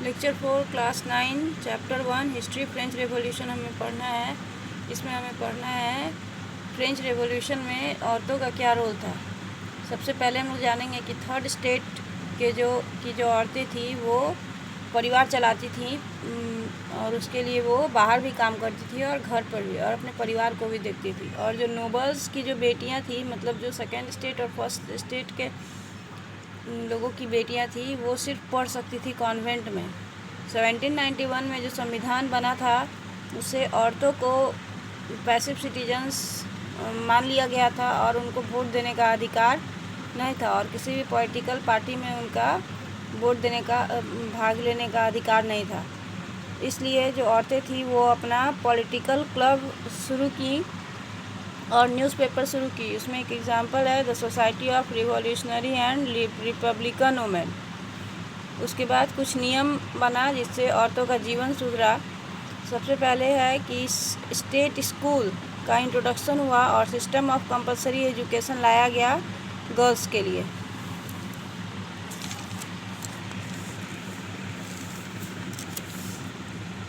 Lecture 4 class 9 chapter 1 history French revolution हमें पढ़ना है। इसमें हमें पढ़ना है फ्रेंच रेवोल्यूशन में औरतों का क्या रोल था। सबसे पहले हम लोग जानेंगे कि थर्ड स्टेट के जो औरतें थी वो परिवार चलाती थी और उसके लिए वो बाहर भी काम करती थी और घर पर भी, और अपने परिवार को भी देखती थी। और जो नोबल्स की जो बेटियां थी, मतलब जो सेकेंड स्टेट और फर्स्ट स्टेट के लोगों की बेटियां थी, वो सिर्फ पढ़ सकती थी कॉन्वेंट में। 1791 में जो संविधान बना था उससे औरतों को पैसिव सिटीजन्स मान लिया गया था और उनको वोट देने का अधिकार नहीं था, और किसी भी पॉलिटिकल पार्टी में उनका वोट देने का भाग लेने का अधिकार नहीं था। इसलिए जो औरतें थी वो अपना पॉलिटिकल क्लब शुरू की और न्यूज़पेपर शुरू की। उसमें एक एग्जांपल है the society of revolutionary and Republican women. उसके बाद कुछ नियम बना जिससे औरतों का जीवन सुधरा। सबसे पहले है कि स्टेट स्कूल का इंट्रोडक्शन हुआ और सिस्टम ऑफ कंपलसरी एजुकेशन लाया गया गर्ल्स के लिए।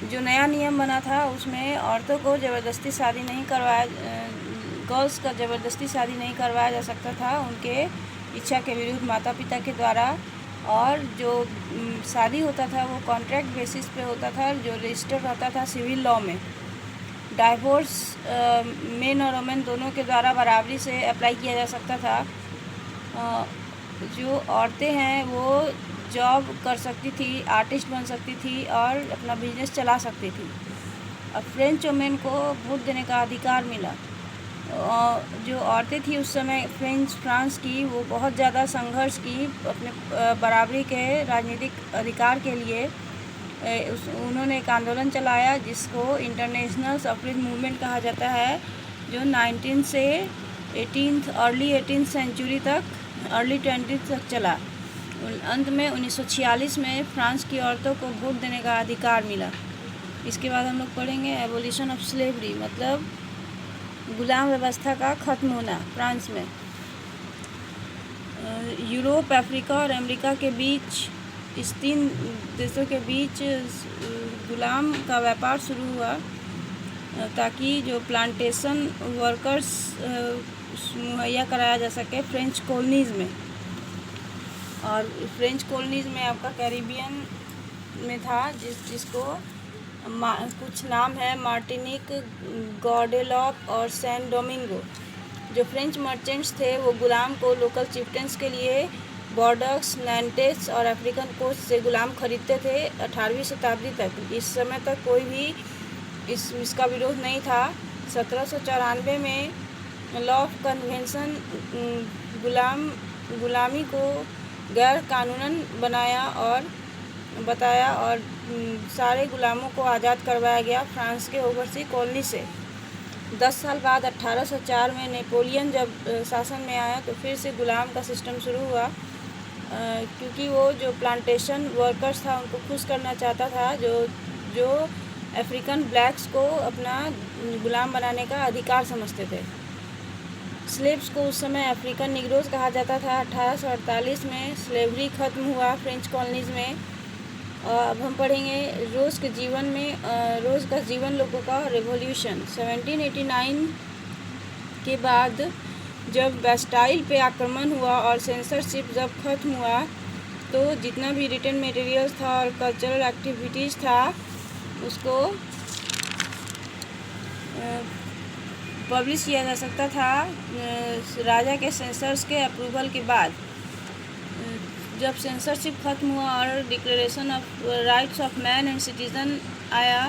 जो नया नियम बना था उसमें औरतों को ज़बरदस्ती शादी नहीं करवाया, गर्ल्स का ज़बरदस्ती शादी नहीं करवाया जा सकता था उनके इच्छा के विरुद्ध माता पिता के द्वारा। और जो शादी होता था वो कॉन्ट्रैक्ट बेसिस पे होता था, जो रजिस्टर रहता था सिविल लॉ में। डाइवोर्स मेन और वुमेन दोनों के द्वारा बराबरी से अप्लाई किया जा सकता था। जो औरतें हैं वो जॉब कर सकती थी, आर्टिस्ट बन सकती थी और अपना बिजनेस चला सकती थी। अब फ्रेंच वुमेन को वोट देने का अधिकार मिला। जो औरतें थी उस समय फ्रांस की, वो बहुत ज़्यादा संघर्ष की अपने बराबरी के राजनीतिक अधिकार के लिए। उन्होंने एक आंदोलन चलाया जिसको इंटरनेशनल सफरेज मूवमेंट कहा जाता है, जो 19 से 18 अर्ली 18th सेंचुरी तक, अर्ली 20th तक चला। अंत में 1946 में फ्रांस की औरतों को वोट देने का अधिकार मिला। इसके बाद हम लोग पढ़ेंगे एबोलिशन ऑफ स्लेवरी, मतलब गुलाम व्यवस्था का ख़त्म होना फ्रांस में। यूरोप, अफ्रीका और अमेरिका के बीच, इस 3 देशों के बीच गुलाम का व्यापार शुरू हुआ ताकि जो प्लांटेशन वर्कर्स मुहैया कराया जा सके फ्रेंच कॉलोनीज़ में। और फ्रेंच कॉलोनीज़ में आपका कैरिबियन में था जिसको कुछ नाम है, मार्टिनिक, गॉडेलॉप और सैन डोमिंगो। जो फ्रेंच मर्चेंट्स थे वो गुलाम को लोकल चिफ्टेंस के लिए बॉर्डर्स, नैंटेस और अफ्रीकन कोस्ट से गुलाम खरीदते थे 18वीं शताब्दी तक। इस समय तक कोई भी इसका विरोध नहीं था। 1794 में लॉ ऑफ कन्वेंशन गुलामी को गैर कानूनन बताया और सारे गुलामों को आज़ाद करवाया गया फ्रांस के ओवरसी कॉलोनी से। 10 साल बाद 1804 में नेपोलियन जब शासन में आया तो फिर से गुलाम का सिस्टम शुरू हुआ, क्योंकि वो जो प्लांटेशन वर्कर्स था उनको खुश करना चाहता था, जो अफ्रीकन ब्लैक्स को अपना गुलाम बनाने का अधिकार समझते थे। स्लेव्स को उस समय अफ्रीकन निग्रोज कहा जाता था। 1848 में स्लेवरी ख़त्म हुआ फ्रेंच कॉलोनीज़ में। अब हम पढ़ेंगे रोज़ का जीवन लोगों का रेवोल्यूशन। 1789 के बाद जब बास्टाइल पे आक्रमण हुआ और सेंसरशिप जब ख़त्म हुआ तो जितना भी रिटन मटेरियल्स था और कल्चरल एक्टिविटीज़ था उसको पब्लिश किया जा सकता था राजा के सेंसर्स के अप्रूवल के बाद। जब सेंसरशिप ख़त्म हुआ और declaration of rights of man and citizen आया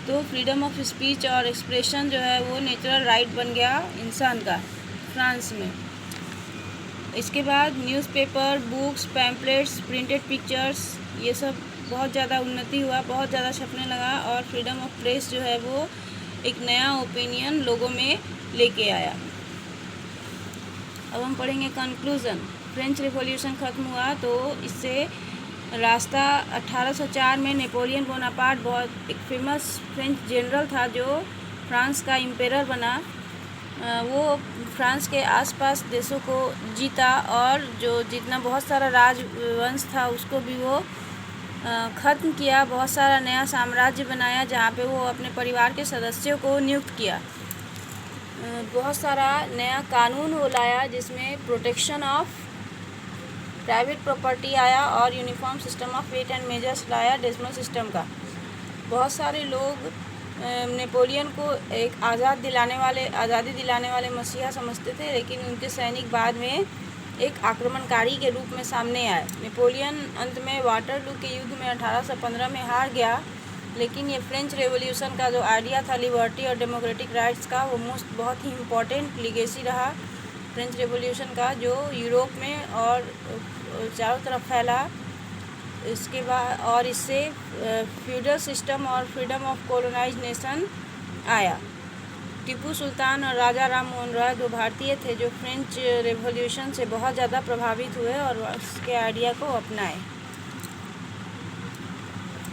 तो फ्रीडम ऑफ स्पीच और एक्सप्रेशन जो है वो नेचुरल राइट बन गया इंसान का फ्रांस में। इसके बाद newspaper, books, pamphlets, printed pictures, ये सब बहुत ज़्यादा उन्नति हुआ, बहुत ज़्यादा छपने लगा और फ्रीडम ऑफ प्रेस जो है वो एक नया ओपिनियन लोगों में लेके आया। अब हम पढ़ेंगे कंक्लूज़न। फ्रेंच रिवॉल्यूशन ख़त्म हुआ तो इससे रास्ता 1804 में नेपोलियन बोनापार्ट, बहुत एक फेमस फ्रेंच जनरल था जो फ्रांस का एम्परर बना। वो फ्रांस के आसपास देशों को जीता और जो जितना बहुत सारा राजवंश था उसको भी वो ख़त्म किया, बहुत सारा नया साम्राज्य बनाया जहाँ पे वो अपने परिवार के सदस्यों को नियुक्त किया। बहुत सारा नया कानून वो लाया जिसमें प्रोटेक्शन ऑफ प्राइवेट प्रॉपर्टी आया और uniform system of weight and measures लाया डेसिमल सिस्टम का। बहुत सारे लोग नेपोलियन को एक आज़ादी दिलाने वाले मसीहा समझते थे, लेकिन उनके सैनिक बाद में एक आक्रमणकारी के रूप में सामने आए। नेपोलियन अंत में वाटरलू के युद्ध में 1815 में हार गया, लेकिन ये फ्रेंच रेवोल्यूशन का जो आइडिया था लिबर्टी और डेमोक्रेटिक राइट्स का, वो बहुत ही इम्पोर्टेंट लीगेसी रहा फ्रेंच रेवोल्यूशन का, जो यूरोप में और चारों तरफ फैला। इसके बाद और इससे फ्यूडल सिस्टम और फ्रीडम ऑफ कॉलोनाइज्ड नेशन आया। टीपू सुल्तान और राजा राम मोहन रॉय दो भारतीय थे जो फ्रेंच रेवोल्यूशन से बहुत ज़्यादा प्रभावित हुए और उसके आइडिया को अपनाए।